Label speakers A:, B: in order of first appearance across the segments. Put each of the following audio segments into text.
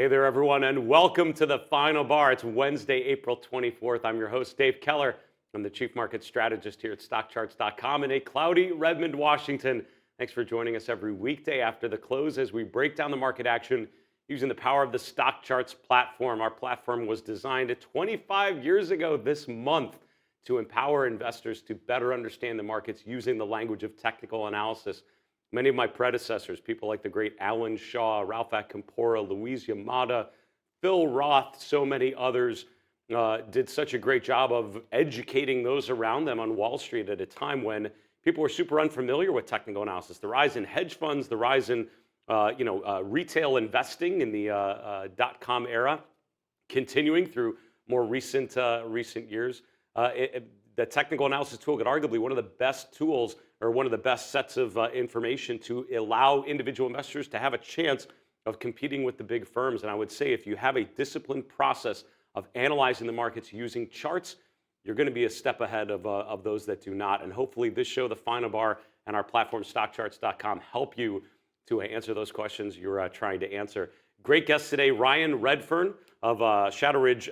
A: Hey there, everyone, and welcome to the Final Bar. It's Wednesday, April 24th. I'm your host, Dave Keller. I'm the Chief Market Strategist here at Stockcharts.com in a cloudy Redmond, Washington. Thanks for joining us every weekday after the close as we break down the market action using the power of the Stockcharts platform. Our platform was designed 25 years ago this month to empower investors to better understand the markets using the language of technical analysis. Many of my predecessors, people like the great Alan Shaw, Ralph Acampora, Louise Yamada, Phil Roth, so many others, did such a great job of educating those around them on Wall Street at a time when people were super unfamiliar with technical analysis. The rise in hedge funds, the rise in retail investing in the dot-com era, continuing through more recent years. The technical analysis tool could arguably one of the best tools or one of the best sets of information to allow individual investors to have a chance of competing with the big firms. And I would say if you have a disciplined process of analyzing the markets using charts, you're going to be a step ahead of those that do not. And hopefully this show, The Final Bar, and our platform, Stockcharts.com, help you to answer those questions you're trying to answer. Great guest today, Ryan Redfern of Shadowridge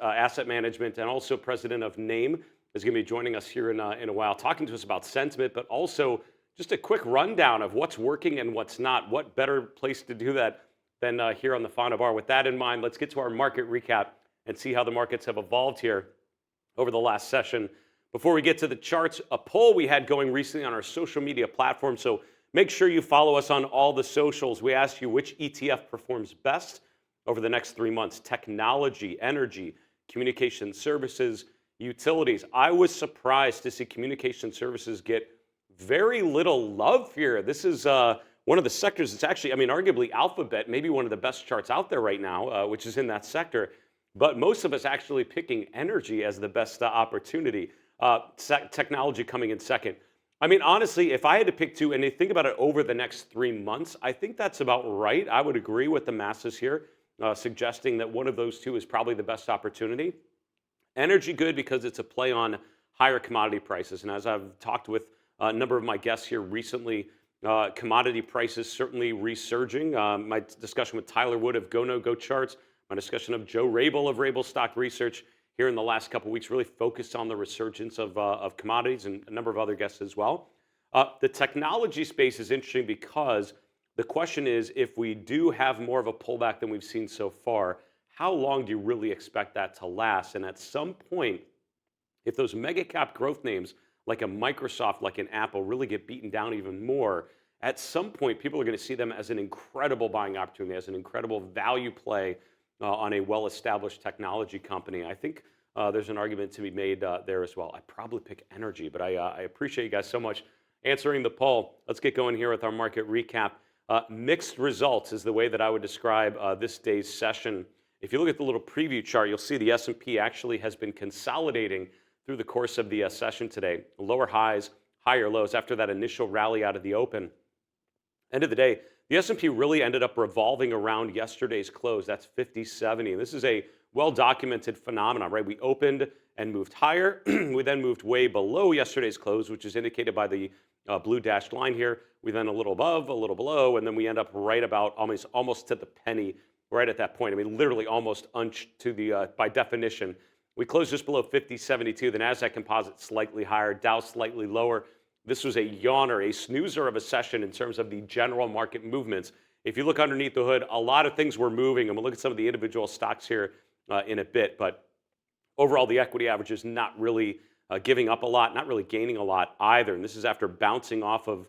A: Asset Management and also president of NAME, is going to be joining us here in a while, talking to us about sentiment, but also just a quick rundown of what's working and what's not. What better place to do that than here on the Final Bar? With that in mind, let's get to our market recap and see how the markets have evolved here over the last session. Before we get to the charts, a poll we had going recently on our social media platform, so make sure you follow us on all the socials. We asked you which ETF performs best over the next 3 months: technology, energy, communication services, utilities. I was surprised to see communication services get very little love here. This is one of the sectors. It's actually, arguably Alphabet, maybe one of the best charts out there right now, which is in that sector. But most of us actually picking energy as the best opportunity. Technology coming in second. Honestly, if I had to pick two, and you think about it over the next 3 months, I think that's about right. I would agree with the masses here, suggesting that one of those two is probably the best opportunity. Energy good because it's a play on higher commodity prices. And as I've talked with a number of my guests here recently, commodity prices certainly resurging. My discussion with Tyler Wood of Go No Go Charts, my discussion of Joe Rabel of Rabel Stock Research here in the last couple of weeks really focused on the resurgence of commodities, and a number of other guests as well. The technology space is interesting because the question is, if we do have more of a pullback than we've seen so far, how long do you really expect that to last? And at some point, if those mega cap growth names like a Microsoft, like an Apple, really get beaten down even more, at some point, people are going to see them as an incredible buying opportunity, as an incredible value play on a well-established technology company. I think there's an argument to be made there as well. I'd probably pick energy, but I appreciate you guys so much answering the poll. Let's get going here with our market recap. Mixed results is the way that I would describe this day's session. If you look at the little preview chart, you'll see the S&P actually has been consolidating through the course of the session today. Lower highs, higher lows after that initial rally out of the open. End of the day, the S&P really ended up revolving around yesterday's close. That's 5070. This is a well-documented phenomenon, right? We opened and moved higher. We then moved way below yesterday's close, which is indicated by the blue dashed line here. We then a little above, a little below, and then we end up right about almost to the penny right at that point. Literally almost to the, by definition. We closed just below 5072. The NASDAQ composite slightly higher, Dow slightly lower. This was a yawner, a snoozer of a session in terms of the general market movements. If you look underneath the hood, a lot of things were moving, and we'll look at some of the individual stocks here in a bit. But overall, the equity average is not really giving up a lot, not really gaining a lot either. And this is after bouncing off of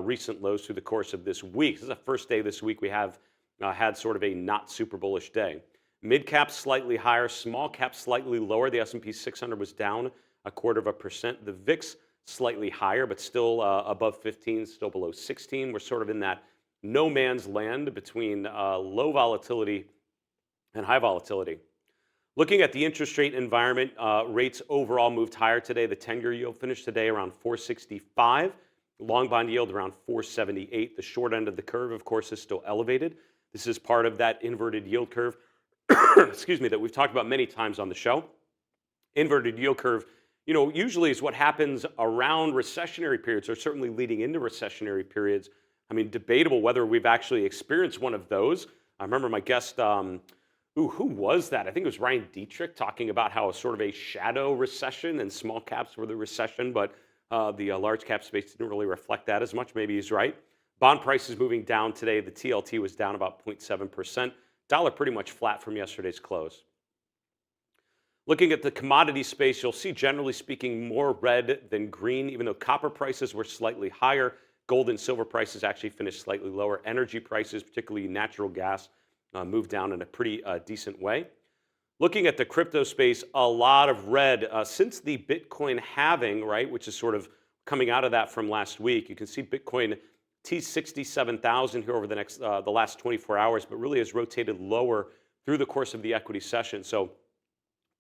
A: recent lows through the course of this week. This is the first day this week we have had sort of a not super bullish day. Mid cap slightly higher, small cap slightly lower. The S&P 600 was down 0.25%. The VIX slightly higher, but still above 15, still below 16. We're sort of in that no man's land between low volatility and high volatility. Looking at the interest rate environment, rates overall moved higher today. The 10-year yield finished today around 465. Long bond yield around 478. The short end of the curve, of course, is still elevated. This is part of that inverted yield curve, excuse me, that we've talked about many times on the show. Inverted yield curve, usually is what happens around recessionary periods, or certainly leading into recessionary periods. Debatable whether we've actually experienced one of those, I remember my guest, who was that? I think it was Ryan Dietrich talking about how sort of a shadow recession and small caps were the recession, but the large cap space didn't really reflect that as much. Maybe he's right. Bond prices moving down today. The TLT was down about 0.7%. Dollar pretty much flat from yesterday's close. Looking at the commodity space, you'll see, generally speaking, more red than green, even though copper prices were slightly higher. Gold and silver prices actually finished slightly lower. Energy prices, particularly natural gas, moved down in a pretty decent way. Looking at the crypto space, a lot of red since the Bitcoin halving, right, which is sort of coming out of that from last week. You can see Bitcoin T67,000 here over the last 24 hours, but really has rotated lower through the course of the equity session. So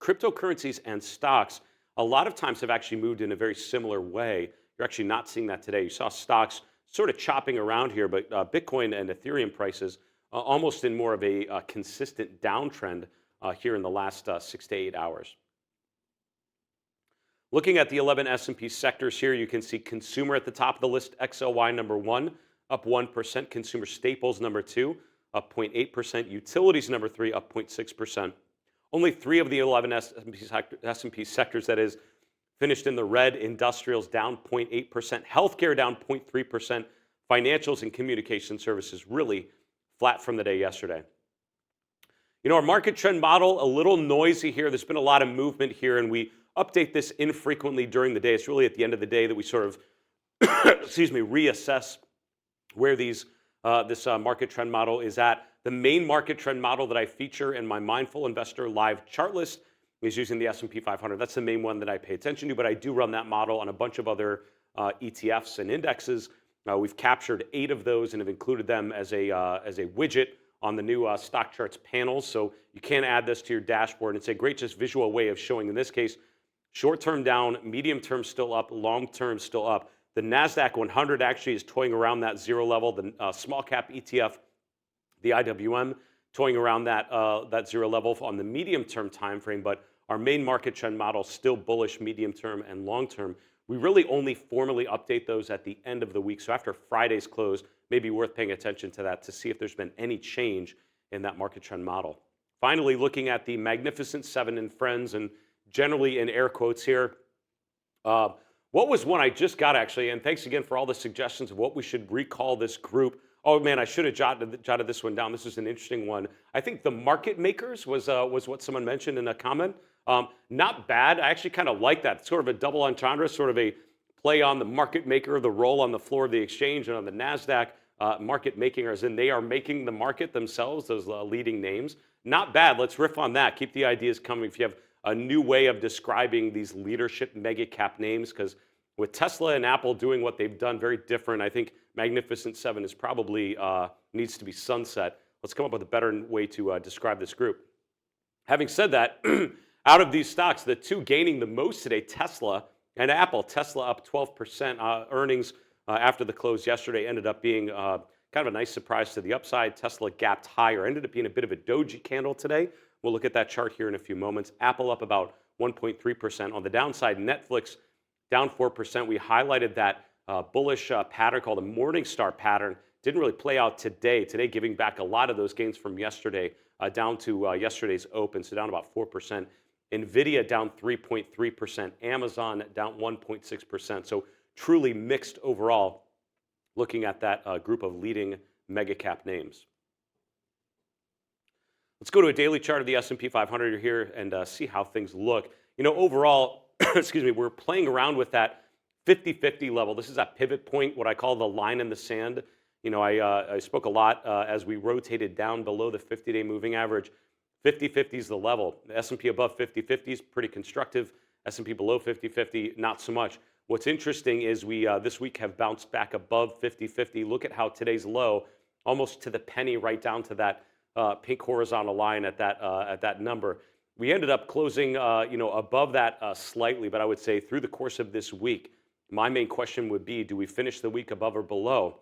A: cryptocurrencies and stocks a lot of times have actually moved in a very similar way. You're actually not seeing that today. You saw stocks sort of chopping around here, but Bitcoin and Ethereum prices almost in more of a consistent downtrend here in the last 6 to 8 hours. Looking at the 11 S&P sectors here, you can see consumer at the top of the list, XLY number 1, up 1%. Consumer staples number 2, up 0.8%. Utilities number 3, up 0.6%. Only 3 of the 11 S&P sectors, that is, finished in the red. Industrials down 0.8%. Healthcare down 0.3%. Financials and communication services really flat from the day yesterday. You know, our market trend model, a little noisy here. There's been a lot of movement here, and we update this infrequently during the day. It's really at the end of the day that we sort of, reassess where this market trend model is at. The main market trend model that I feature in my Mindful Investor live chart list is using the S&P 500. That's the main one that I pay attention to, but I do run that model on a bunch of other ETFs and indexes. We've captured 8 of those and have included them as a widget on the new Stockcharts panels. So you can add this to your dashboard. It's a great just visual way of showing, in this case, short-term down, medium-term still up, long-term still up. The NASDAQ 100 actually is toying around that zero level. The small cap ETF, the IWM, toying around that zero level on the medium-term time frame, but our main market trend model still bullish medium-term and long-term. We really only formally update those at the end of the week. So after Friday's close, maybe worth paying attention to that to see if there's been any change in that market trend model. Finally, looking at the Magnificent Seven and Friends, and generally in air quotes here, what was one I just got actually, and thanks again for all the suggestions of what we should recall this group. Oh man, I should have jotted this one down. This is an interesting one. I think the market makers was what someone mentioned in a comment. Not bad. I actually kind of like that. It's sort of a double entendre, sort of a play on the market maker, the role on the floor of the exchange, and on the NASDAQ, market making, as in they are making the market themselves, those leading names. Not bad. Let's riff on that. Keep the ideas coming if you have a new way of describing these leadership mega cap names, because with Tesla and Apple doing what they've done very different, I think Magnificent Seven is probably needs to be sunset. Let's come up with a better way to describe this group. Having said that, out of these stocks, the two gaining the most today, Tesla and Apple. Tesla up 12%. Earnings after the close yesterday ended up being kind of a nice surprise to the upside. Tesla gapped higher, ended up being a bit of a doji candle today. We'll look at that chart here in a few moments. Apple up about 1.3%. On the downside, Netflix down 4%. We highlighted that bullish pattern called a Morningstar pattern. Didn't really play out today. Today giving back a lot of those gains from yesterday down to yesterday's open, so down about 4%. NVIDIA down 3.3%. Amazon down 1.6%. So truly mixed overall looking at that group of leading mega cap names. Let's go to a daily chart of the S&P 500 here and see how things look. You know, overall, excuse me, we're playing around with that 50-50 level. This is that pivot point, what I call the line in the sand. You know, I spoke a lot as we rotated down below the 50-day moving average. 50-50 is the level. The S&P above 50-50 is pretty constructive. S&P below 50-50, not so much. What's interesting is we this week have bounced back above 50-50. Look at how today's low, almost to the penny, right down to that pink horizontal line at that number. We ended up closing, above that slightly, but I would say through the course of this week, my main question would be, do we finish the week above or below?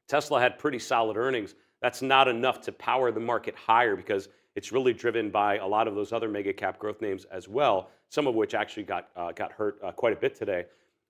A: Tesla had pretty solid earnings. That's not enough to power the market higher because it's really driven by a lot of those other mega cap growth names as well, some of which actually got hurt quite a bit today.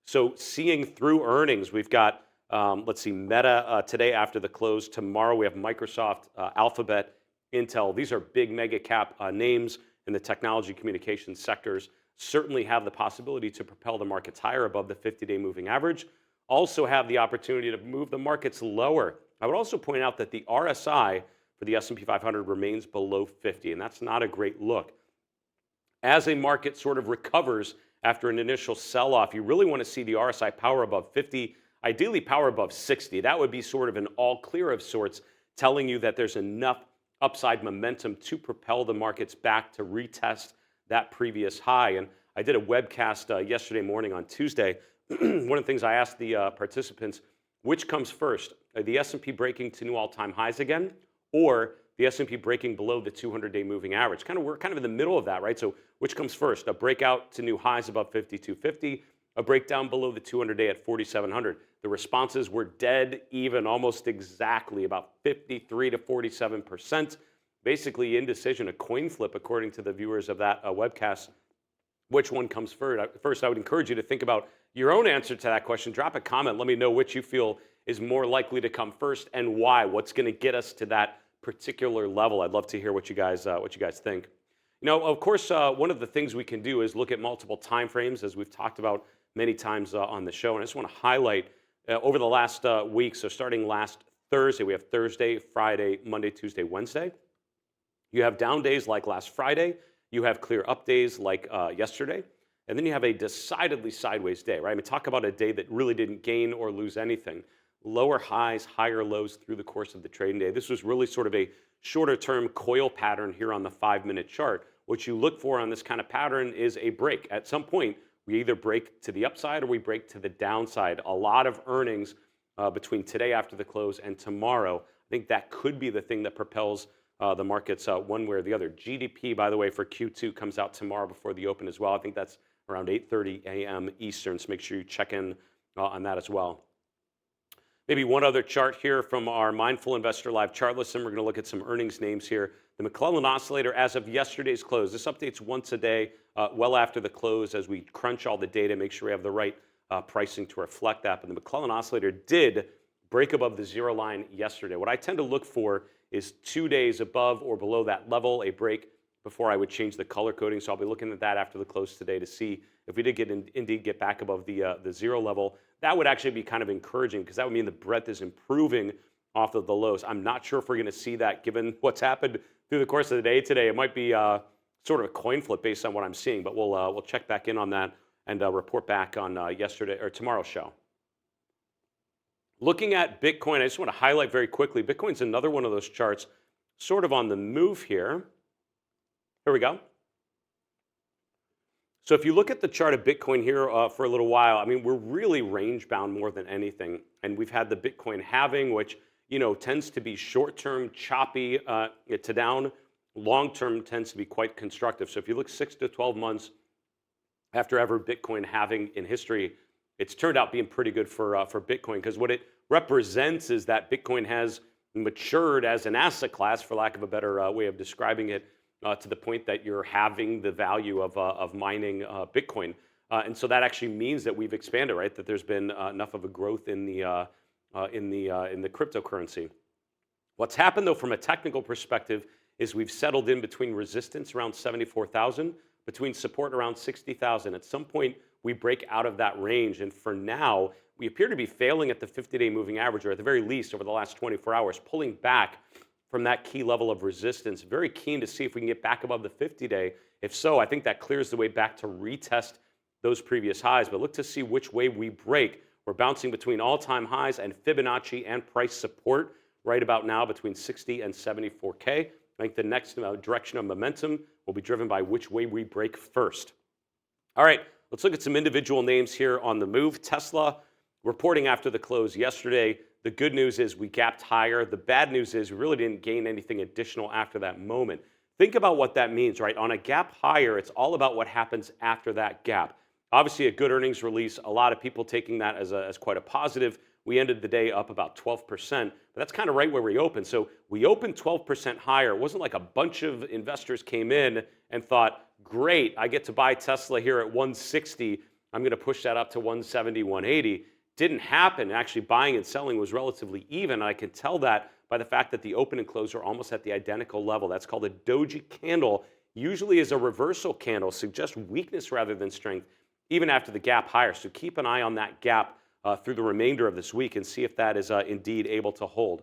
A: So seeing through earnings, we've got Let's see, Meta today after the close. Tomorrow we have Microsoft, Alphabet, Intel. These are big mega cap names in the technology communications sectors. Certainly have the possibility to propel the markets higher above the 50-day moving average. Also have the opportunity to move the markets lower. I would also point out that the RSI for the S&P 500 remains below 50, and that's not a great look. As a market sort of recovers after an initial sell-off, you really want to see the RSI power above 50, ideally power above 60. That would be sort of an all clear of sorts, telling you that there's enough upside momentum to propel the markets back to retest that previous high. And I did a webcast yesterday morning on Tuesday. One of the things I asked the participants, which comes first, the S&P breaking to new all-time highs again, or the S&P breaking below the 200-day moving average? We're kind of in the middle of that, right? So which comes first? A breakout to new highs above 5250, a breakdown below the 200-day at 4700. The responses were dead even, almost exactly, about 53 to 47%. Basically indecision, a coin flip, according to the viewers of that webcast. Which one comes first? First, I would encourage you to think about your own answer to that question. Drop a comment. Let me know which you feel is more likely to come first and why. What's going to get us to that particular level? I'd love to hear what you guys think. You know, of course, one of the things we can do is look at multiple time frames, as we've talked about many times on the show. And I just want to highlight over the last week. So starting last Thursday, we have Thursday, Friday, Monday, Tuesday, Wednesday. You have down days like last Friday. You have clear up days like yesterday. And then you have a decidedly sideways day, right? I mean, talk about a day that really didn't gain or lose anything. Lower highs, higher lows through the course of the trading day. This was really sort of a shorter term coil pattern here on the 5-minute chart. What you look for on this kind of pattern is a break. At some point, we either break to the upside or we break to the downside. A lot of earnings between today after the close and tomorrow. I think that could be the thing that propels the markets one way or the other. GDP, by the way, for Q2 comes out tomorrow before the open as well. I think that's around 8:30 a.m. Eastern, so make sure you check in on that as well. Maybe one other chart here from our Mindful Investor Live chart list, and we're going to look at some earnings names here. The McClellan Oscillator as of yesterday's close. This updates once a day, well after the close, as we crunch all the data, make sure we have the right pricing to reflect that. But the McClellan Oscillator did break above the zero line yesterday. What I tend to look for is 2 days above or below that level, a break before I would change the color coding. So I'll be looking at that after the close today to see if we did indeed get back above the zero level. That would actually be kind of encouraging because that would mean the breadth is improving off of the lows. I'm not sure if we're going to see that given what's happened through the course of the day today. It might be sort of a coin flip based on what I'm seeing, but we'll check back in on that and report back on yesterday or tomorrow's show. Looking at Bitcoin, I just want to highlight very quickly, Bitcoin's another one of those charts sort of on the move here. Here we go. So if you look at the chart of Bitcoin here for a little while, I mean, we're really range bound more than anything. And we've had the Bitcoin halving, which, you know, tends to be short-term, choppy to down. Long-term tends to be quite constructive. So if you look 6 to 12 months after ever Bitcoin halving in history, it's turned out being pretty good for Bitcoin, because what it represents is that Bitcoin has matured as an asset class, for lack of a better way of describing it, to the point that you're having the value of mining Bitcoin. And so that actually means that we've expanded, right? That there's been enough of a growth in the cryptocurrency. What's happened, though, from a technical perspective is we've settled in between resistance around 74,000, between support around 60,000. At some point, we break out of that range. And for now, we appear to be failing at the 50-day moving average, or at the very least over the last 24 hours, pulling back from that key level of resistance. Very keen to see if we can get back above the 50-day. If so, I think that clears the way back to retest those previous highs. But look to see which way we break. We're bouncing between all-time highs and Fibonacci and price support right about now between 60 and 74K. I think the next direction of momentum will be driven by which way we break first. All right, let's look at some individual names here on the move. Tesla reporting after the close yesterday. The good news is we gapped higher. The bad news is we really didn't gain anything additional after that moment. Think about what that means, right? On a gap higher, it's all about what happens after that gap. Obviously, a good earnings release, a lot of people taking that as quite a positive. We ended the day up about 12%, but that's kind of right where we opened. So we opened 12% higher. It wasn't like a bunch of investors came in and thought, great, I get to buy Tesla here at 160. I'm going to push that up to 170, 180. didn't happen. Actually, buying and selling was relatively even. And I can tell that by the fact that the open and close are almost at the identical level. That's called a doji candle. Usually is a reversal candle, suggests weakness rather than strength, even after the gap higher. So keep an eye on that gap through the remainder of this week and see if that is indeed able to hold.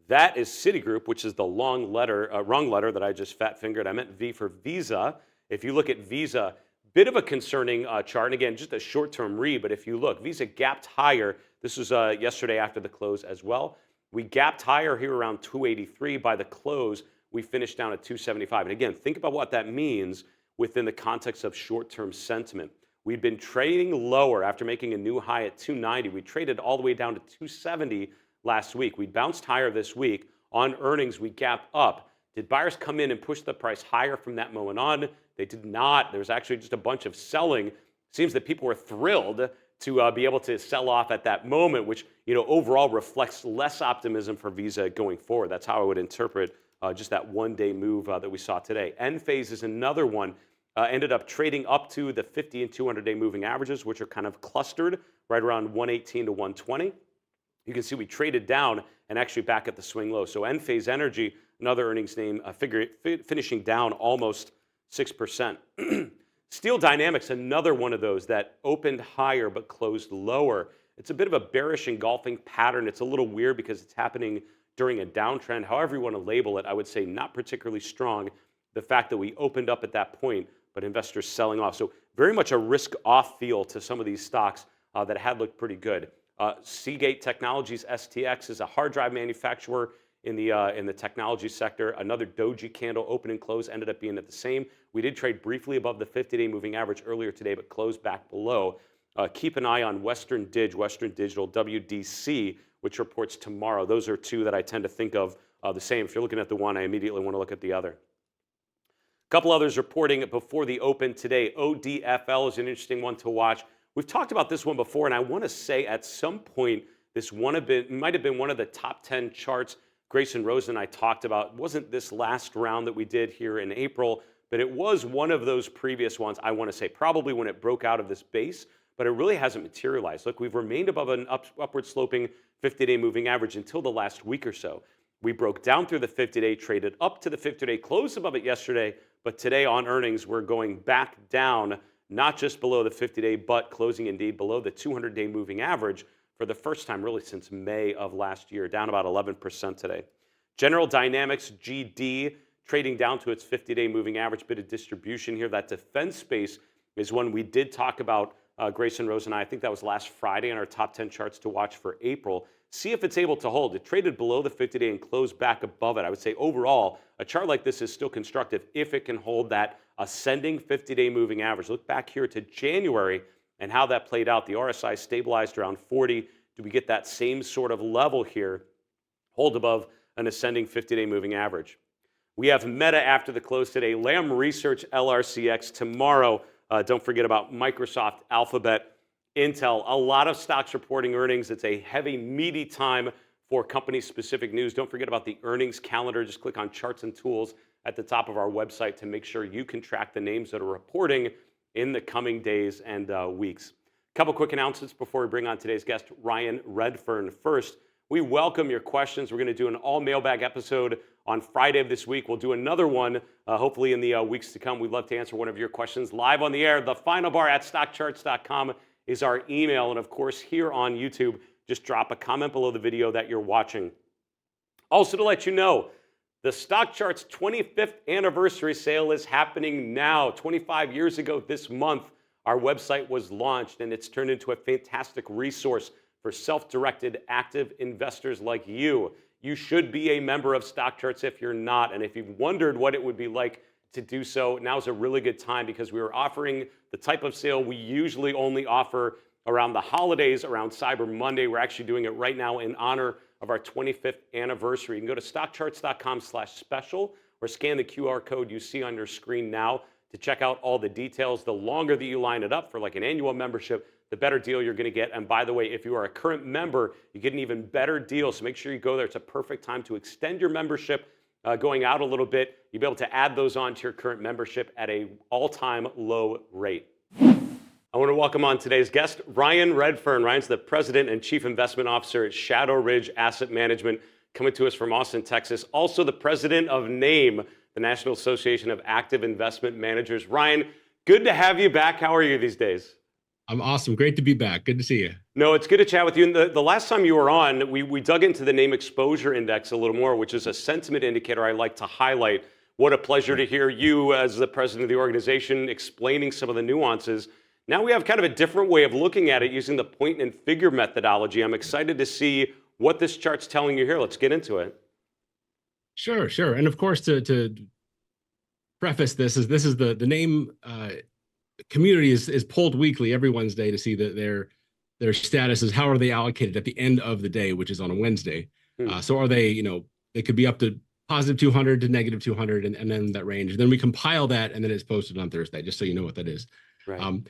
A: That is Citigroup, which is the wrong letter that I just fat fingered. I meant V for Visa. If you look at Visa, bit of a concerning chart. And again, just a short-term read, but if you look, Visa gapped higher. This was yesterday after the close as well. We gapped higher here around 283. By the close, we finished down at 275. And again, think about what that means within the context of short-term sentiment. We've been trading lower after making a new high at 290. We traded all the way down to 270 last week. We bounced higher this week. On earnings, we gapped up. Did buyers come in and push the price higher from that moment on? They did not. There was actually just a bunch of selling. It seems that people were thrilled to be able to sell off at that moment, which overall reflects less optimism for Visa going forward. That's how I would interpret just that one-day move that we saw today. Enphase is another one. Ended up trading up to the 50 and 200-day moving averages, which are kind of clustered right around 118 to 120. You can see we traded down and actually back at the swing low. So Enphase Energy, another earnings name, finishing down almost 6%. Steel Dynamics, another one of those that opened higher but closed lower. It's a bit of a bearish engulfing pattern. It's a little weird because it's happening during a downtrend. However you want to label it, I would say not particularly strong. The fact that we opened up at that point, but investors selling off. So very much a risk-off feel to some of these stocks that had looked pretty good. Seagate Technologies, STX, is a hard drive manufacturer in the technology sector. Another doji candle, open and close, ended up being at the same. We did trade briefly above the 50-day moving average earlier today, but closed back below. Keep an eye on Western Digital, WDC, which reports tomorrow. Those are two that I tend to think of the same. If you're looking at the one, I immediately want to look at the other. A couple others reporting before the open today. ODFL is an interesting one to watch. We've talked about this one before, and I want to say at some point this might have been one of the top 10 charts Grayson Rose and I talked about. It wasn't this last round that we did here in April, but it was one of those previous ones, I want to say, probably when it broke out of this base, but it really hasn't materialized. Look, we've remained above an upward sloping 50-day moving average until the last week or so. We broke down through the 50-day, traded up to the 50-day, closed above it yesterday, but today on earnings, we're going back down, not just below the 50-day, but closing indeed below the 200-day moving average for the first time really since May of last year, down about 11% today. General Dynamics, GD, trading down to its 50-day moving average, bit of distribution here. That defense space is one we did talk about, Grayson Rose and I think that was last Friday on our top 10 charts to watch for April. See if it's able to hold. It traded below the 50-day and closed back above it. I would say overall, a chart like this is still constructive if it can hold that ascending 50-day moving average. Look back here to January and how that played out. The RSI stabilized around 40. Do we get that same sort of level here? Hold above an ascending 50-day moving average. We have Meta after the close today. Lam Research, LRCX tomorrow. Don't forget about Microsoft, Alphabet, Intel. A lot of stocks reporting earnings. It's a heavy, meaty time for company-specific news. Don't forget about the earnings calendar. Just click on Charts and Tools at the top of our website to make sure you can track the names that are reporting in the coming days and weeks. A couple quick announcements before we bring on today's guest, Ryan Redfern. First, we welcome your questions. We're going to do an all mailbag episode on Friday of this week. We'll do another one hopefully in the weeks to come. We'd love to answer one of your questions live on the air. The final bar at stockcharts.com is our email. And of course, here on YouTube, just drop a comment below the video that you're watching. Also to let you know, the Stockcharts 25th anniversary sale is happening now. 25 years ago this month, our website was launched, and it's turned into a fantastic resource for self-directed active investors like you. You should be a member of Stockcharts if you're not, and if you've wondered what it would be like to do so, now's a really good time because we are offering the type of sale we usually only offer around the holidays, around Cyber Monday. We're actually doing it right now in honor of our 25th anniversary. You can go to stockcharts.com/special or scan the QR code you see on your screen now to check out all the details. The longer that you line it up for like an annual membership, the better deal you're going to get. And by the way, if you are a current member, you get an even better deal. So make sure you go there. It's a perfect time to extend your membership going out a little bit. You'll be able to add those on to your current membership at an all-time low rate. I want to welcome on today's guest, Ryan Redfern. Ryan's the President and Chief Investment Officer at Shadowridge Asset Management, coming to us from Austin, Texas. Also the President of NAME, the National Association of Active Investment Managers. Ryan, good to have you back. How are you these days?
B: I'm awesome. Great to be back. Good to see you.
A: No, it's good to chat with you. And the last time you were on, we dug into the NAME Exposure Index a little more, which is a sentiment indicator I like to highlight. What a pleasure to hear you as the president of the organization explaining some of the nuances. Now we have kind of a different way of looking at it using the point and figure methodology. I'm excited to see what this chart's telling you here. Let's get into it.
B: Sure. And of course, to preface this is the NAME community is polled weekly every Wednesday to see that their status is how are they allocated at the end of the day, which is on a Wednesday. So are they, they could be up to positive 200 to negative 200 and then that range. And then we compile that and then it's posted on Thursday, just so you know what that is.
A: Right.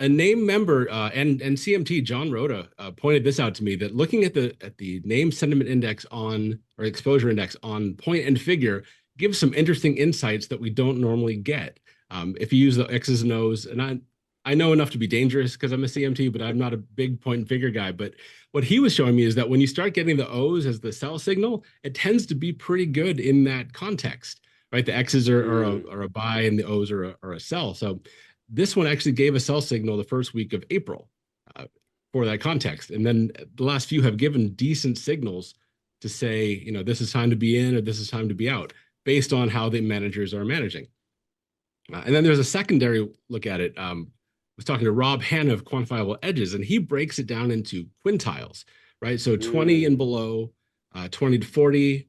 B: A NAME member and CMT John Rhoda pointed this out to me, that looking at the NAME sentiment index or exposure index on point and figure gives some interesting insights that we don't normally get. If you use the X's and O's, and I know enough to be dangerous because I'm a CMT, but I'm not a big point and figure guy. But what he was showing me is that when you start getting the O's as the sell signal, it tends to be pretty good in that context, right? The X's are a buy and the O's are a sell. So this one actually gave a sell signal the first week of April for that context. And then the last few have given decent signals to say, this is time to be in or this is time to be out based on how the managers are managing. And then there's a secondary look at it. I was talking to Rob Hanna of Quantifiable Edges, and he breaks it down into quintiles, right? So 20 and below, 20 to 40,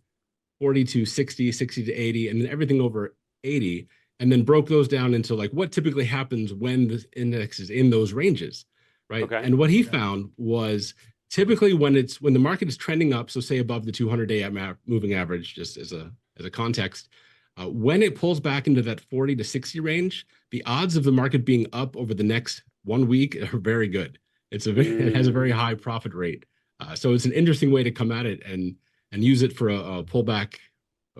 B: 40 to 60, 60 to 80, and then everything over 80. And then broke those down into like what typically happens when the index is in those ranges, right? Okay. And what he found was typically when the market is trending up, so say above the 200-day moving average, just as a context, when it pulls back into that 40 to 60 range, the odds of the market being up over the next 1 week are very good. It has a very high profit rate. So it's an interesting way to come at it and use it for a pullback,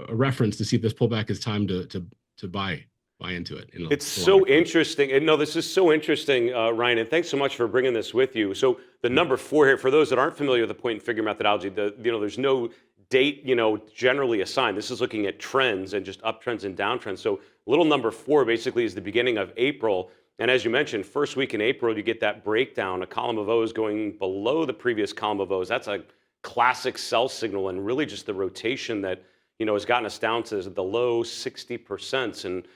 B: a reference to see if this pullback is time to buy into it.
A: It's so interesting. And no, this is so interesting, Ryan, and thanks so much for bringing this with you. So the number 4 here, for those that aren't familiar with the point and figure methodology, there's no date, generally assigned. This is looking at trends and just uptrends and downtrends. So little number 4 basically is the beginning of April. And as you mentioned, first week in April, you get that breakdown, a column of O's going below the previous column of O's. That's a classic sell signal, and really just the rotation that has gotten us down to the low 60%. And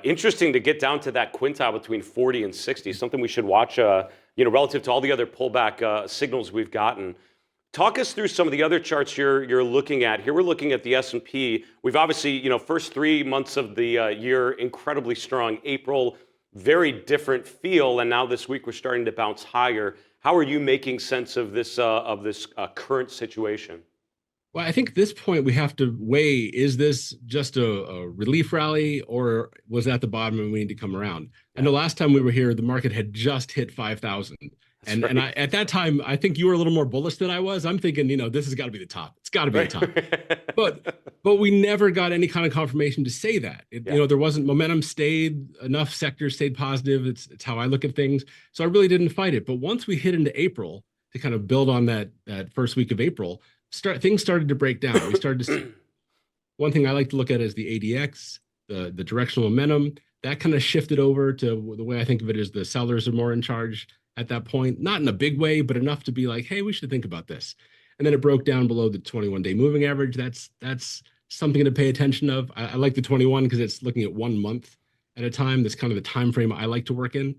A: interesting to get down to that quintile between 40 and 60, something we should watch, relative to all the other pullback signals we've gotten. Talk us through some of the other charts you're looking at. Here we're looking at the S&P. We've obviously, first 3 months of the year, incredibly strong. April, very different feel, and now this week we're starting to bounce higher. How are you making sense of this current situation?
B: Well, I think at this point we have to weigh, is this just a relief rally or was that the bottom and we need to come around? And the last time we were here, the market had just hit 5,000. And at that time, I think you were a little more bullish than I was. I'm thinking, this has got to be the top. It's got to be the top. But we never got any kind of confirmation to say that. There wasn't momentum, enough sectors stayed positive. It's how I look at things. So I really didn't fight it. But once we hit into April, to kind of build on that first week of April, things started to break down. We started to see one thing I like to look at is the ADX, the directional momentum. That kind of shifted over to the way I think of it is the sellers are more in charge at that point, not in a big way, but enough to be like, hey, we should think about this. And then it broke down below the 21-day moving average. That's something to pay attention of. I like the 21 because it's looking at 1 month at a time. That's kind of the time frame I like to work in.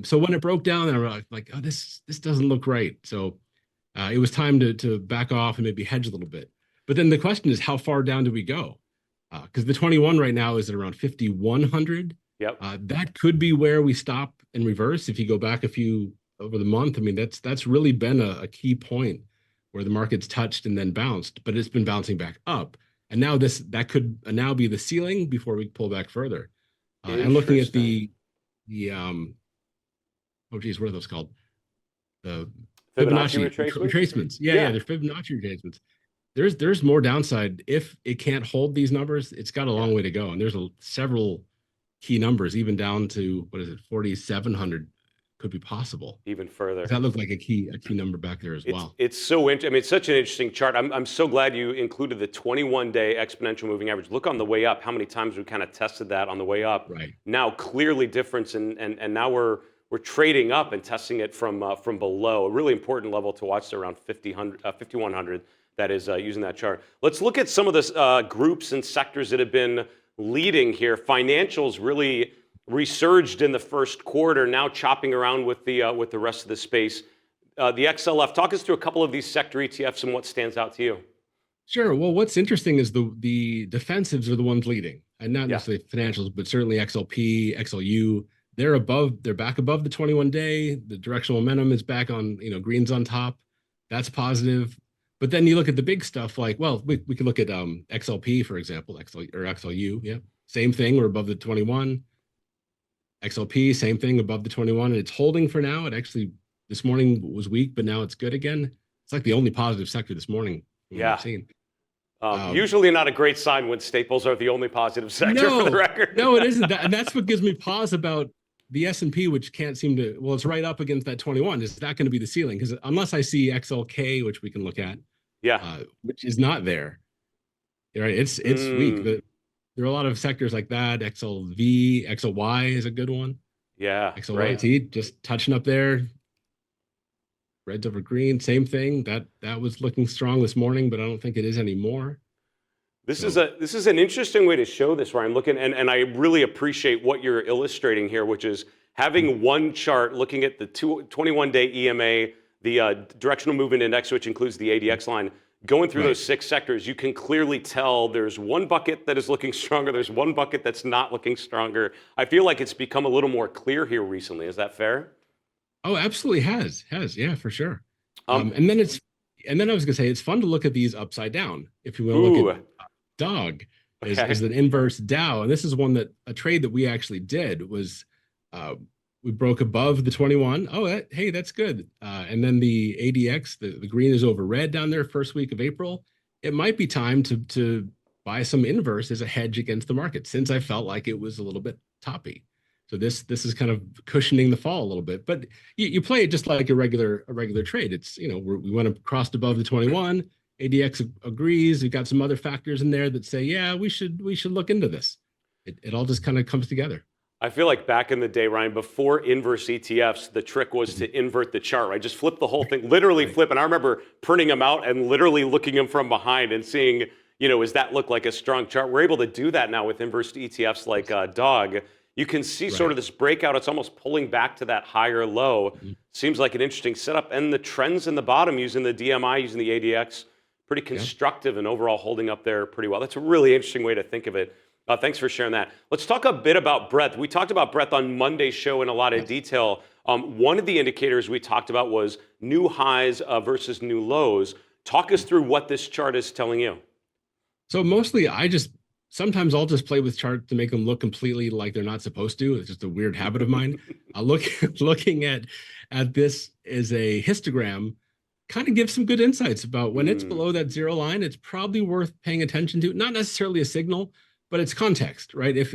B: So when it broke down, I was like, oh, this doesn't look right. So it was time to back off and maybe hedge a little bit. But then the question is, how far down do we go? Because the 21 right now is at around 5,100.
A: Yep.
B: That could be where we stop and reverse. If you go back a few over the month, I mean, that's really been a key point where the market's touched and then bounced, but it's been bouncing back up. And now that could now be the ceiling before we pull back further. And looking at the what are those called? The Fibonacci retracements. Yeah, they're Fibonacci retracements. There's more downside if it can't hold these numbers. It's got a long way to go, and there's several key numbers, even down to 4,700 could be possible.
A: Even further.
B: That looked like a key number back there as well.
A: It's so interesting. I mean, it's such an interesting chart. I'm so glad you included the 21-day exponential moving average. Look on the way up, how many times we kind of tested that on the way up.
B: Right.
A: Now clearly difference, and now we're trading up and testing it from below. A really important level to watch around 5,100. That is using that chart. Let's look at some of the groups and sectors that have been leading here. Financials really resurged in the first quarter, now chopping around with the rest of the space. The XLF, talk us through a couple of these sector ETFs and what stands out to you.
B: Sure. Well, what's interesting is the defensives are the ones leading, and not necessarily financials, but certainly XLP, XLU. They're back above the 21-day. The directional momentum is back on, greens on top. That's positive. But then you look at the big stuff like, well, we could look at XLP, for example, XLU. Yeah, same thing. We're above the 21. XLP, same thing, above the 21, and it's holding for now. It actually this morning was weak, but now it's good again. It's like the only positive sector this morning I've seen.
A: Usually not a great sign when staples are the only positive sector for the record.
B: No, it isn't. And that's what gives me pause about the S&P, which can't seem to, well, it's right up against that 21. Is that going to be the ceiling? Because unless I see XLK, which we can look at, which is not there, right? It's weak. There are a lot of sectors like that. XLV, XLY is a good one.
A: Yeah,
B: XLYT, just touching up there. Reds over green, same thing. That was looking strong this morning, but I don't think it is anymore.
A: This is an interesting way to show this, Ryan. Looking and I really appreciate what you're illustrating here, which is having one chart looking at the 21-day EMA, the directional movement index, which includes the ADX line. Going through those 6 sectors, you can clearly tell there's one bucket that is looking stronger. There's one bucket that's not looking stronger. I feel like it's become a little more clear here recently. Is that fair?
B: Oh, absolutely has. Yeah, for sure. And then I was gonna say it's fun to look at these upside down. If you want to look at DOG is an inverse Dow, and this is one that a trade that we actually did was we broke above the 21. Oh, hey, that's good. And then the ADX, the green is over red down there first week of April. It might be time to buy some inverse as a hedge against the market, since I felt like it was a little bit toppy. So this is kind of cushioning the fall a little bit, but you play it just like a regular trade. It's, we went across above the 21. ADX agrees. We've got some other factors in there that say, yeah, we should look into this. It all just kind of comes together.
A: I feel like back in the day, Ryan, before inverse ETFs, the trick was to invert the chart, right? Just flip the whole thing, literally flip. And I remember printing them out and literally looking them from behind and seeing, does that look like a strong chart? We're able to do that now with inverse ETFs like DOG. You can see sort of this breakout. It's almost pulling back to that higher low. Seems like an interesting setup. And the trends in the bottom using the DMI, using the ADX, pretty constructive and overall holding up there pretty well. That's a really interesting way to think of it. Thanks for sharing that. Let's talk a bit about breadth. We talked about breadth on Monday's show in a lot of detail. One of the indicators we talked about was new highs versus new lows. Talk us through what this chart is telling you.
B: So mostly sometimes I'll just play with charts to make them look completely like they're not supposed to. It's just a weird habit of mine. Looking at this as a histogram kind of gives some good insights about when it's below that zero line, it's probably worth paying attention to. Not necessarily a signal, but it's context, right? If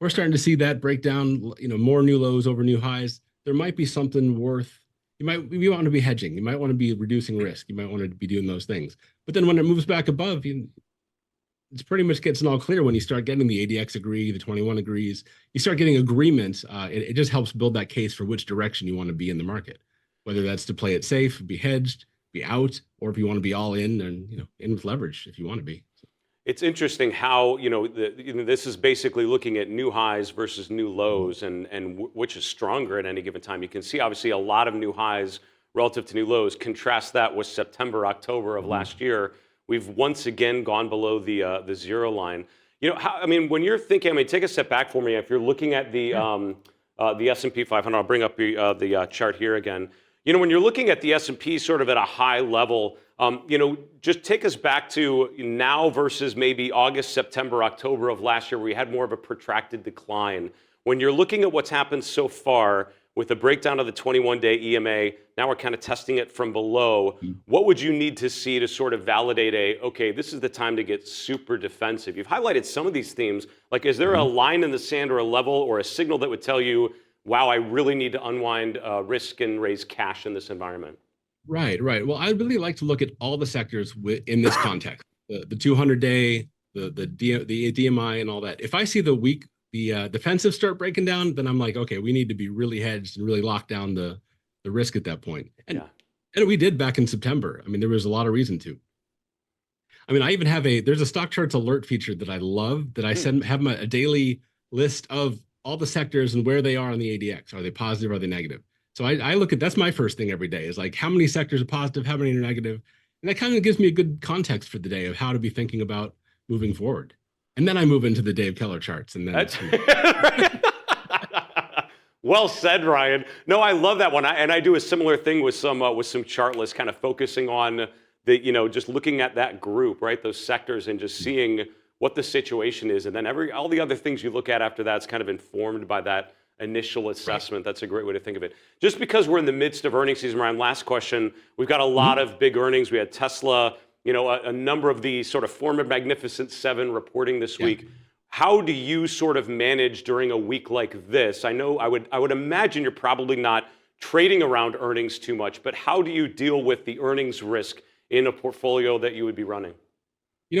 B: we're starting to see that breakdown, more new lows over new highs, there might be something worth. You want to be hedging. You might want to be reducing risk. You might want to be doing those things. But then when it moves back above, it's pretty much gets all clear when you start getting the ADX agree, the 21 agrees. You start getting agreements. It just helps build that case for which direction you want to be in the market, whether that's to play it safe, be hedged, be out, or if you want to be all in and in with leverage if you want to be.
A: It's interesting how this is basically looking at new highs versus new lows, and which is stronger at any given time. You can see obviously a lot of new highs relative to new lows. Contrast that with September, October of last year. We've once again gone below the zero line. When you're thinking, take a step back for me. If you're looking at the S&P 500, I'll bring up the chart here again. When you're looking at the S&P sort of at a high level, just take us back to now versus maybe August, September, October of last year, where we had more of a protracted decline. When you're looking at what's happened so far with the breakdown of the 21-day EMA, now we're kind of testing it from below. What would you need to see to sort of validate okay, this is the time to get super defensive? You've highlighted some of these themes. Like, is there a line in the sand or a level or a signal that would tell you wow, I really need to unwind risk and raise cash in this environment?
B: Right, right. Well, I really like to look at all the sectors in this context, the 200-day, the DMI, and all that. If I see the defensive start breaking down, then I'm like, okay, we need to be really hedged and really lock down the risk at that point. And we did back in September. I mean, there was a lot of reason to. I mean, I even have there's a Stockcharts alert feature that I love that I have a daily list of all the sectors and where they are on the ADX. Are they positive? Are they negative? So I look at, that's my first thing every day is like, how many sectors are positive? How many are negative? And that kind of gives me a good context for the day of how to be thinking about moving forward. And then I move into the Dave Keller charts. And then
A: that's well said, Ryan. No, I love that one. And I do a similar thing with some chart lists, kind of focusing on just looking at that group, right? Those sectors and just seeing what the situation is. And then all the other things you look at after that's kind of informed by that initial assessment. Right. That's a great way to think of it. Just because we're in the midst of earnings season, Ryan, last question. We've got a lot of big earnings. We had Tesla, a number of the sort of former Magnificent Seven reporting this week. How do you sort of manage during a week like this? I know I would imagine you're probably not trading around earnings too much, but how do you deal with the earnings risk in a portfolio that you would be running?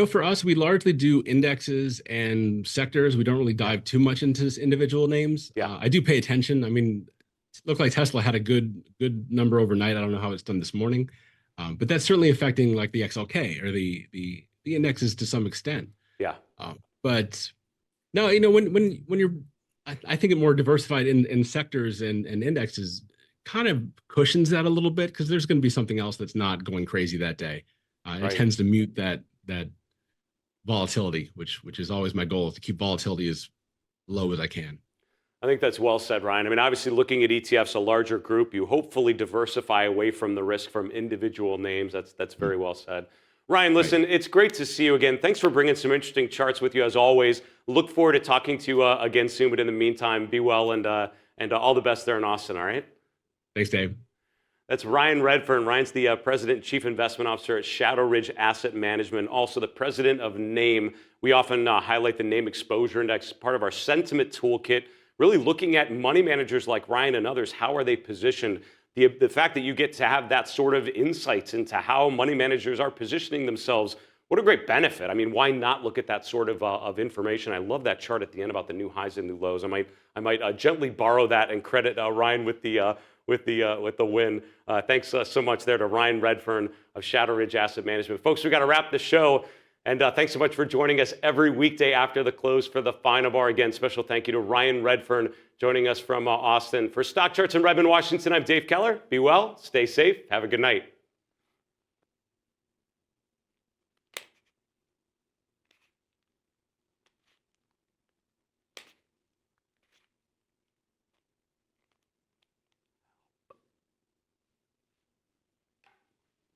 B: For us, we largely do indexes and sectors. We don't really dive too much into individual names. I do pay attention. I mean, it looked like Tesla had a good number overnight. I don't know how it's done this morning, but that's certainly affecting like the XLK or the indexes to some extent. But no, when you're, I think it more diversified in sectors and indexes kind of cushions that a little bit because there's going to be something else that's not going crazy that day. It tends to mute that volatility, which is always my goal, is to keep volatility as low as I can.
A: I think that's well said, Ryan. I mean, obviously looking at ETFs, a larger group, you hopefully diversify away from the risk from individual names. That's very well said. Ryan, listen, it's great to see you again. Thanks for bringing some interesting charts with you as always. Look forward to talking to you again soon, but in the meantime, be well and all the best there in Austin, all right?
B: Thanks, Dave.
A: That's Ryan Redfern. Ryan's the President and Chief Investment Officer at Shadowridge Asset Management, also the President of NAME. We often highlight the NAME Exposure Index, part of our sentiment toolkit, really looking at money managers like Ryan and others. How are they positioned? The fact that you get to have that sort of insights into how money managers are positioning themselves, what a great benefit. I mean, why not look at that sort of information? I love that chart at the end about the new highs and new lows. I might gently borrow that and credit Ryan with the win. Thanks so much there to Ryan Redfern of Shadowridge Asset Management. Folks, we got to wrap the show. And thanks so much for joining us every weekday after the close for the Final Bar. Again, special thank you to Ryan Redfern joining us from Austin. For Stockcharts in Redmond, Washington, I'm Dave Keller. Be well, stay safe, have a good night.